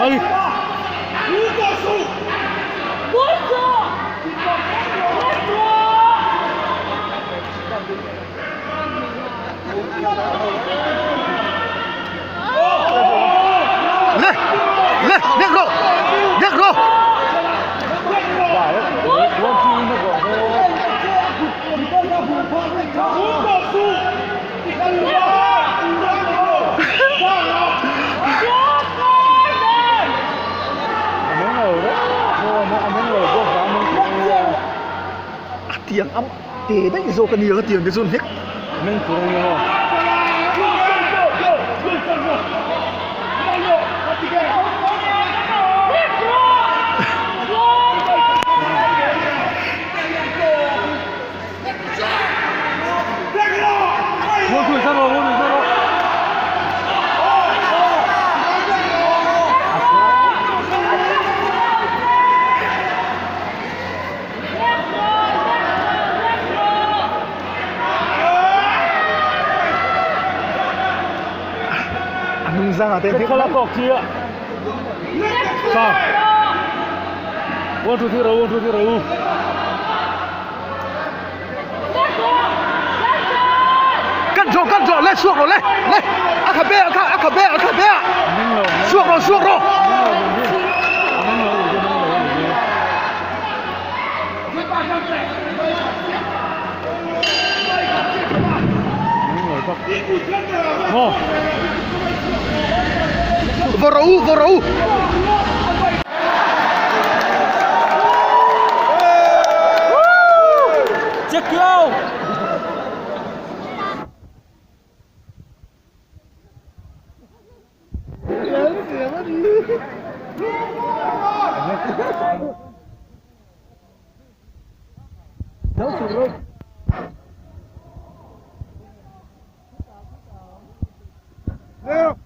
Allez. Negro. Tiếng âm thế đấy rồi cần nhiều tiếng cái run hết mình cũng nhiều ra tên thế là cọc chia sao 1 2 3 1 2 3 cắt rồi lên xuống rồi lên ác bê xuống rồi Vorou. Check yo. Não,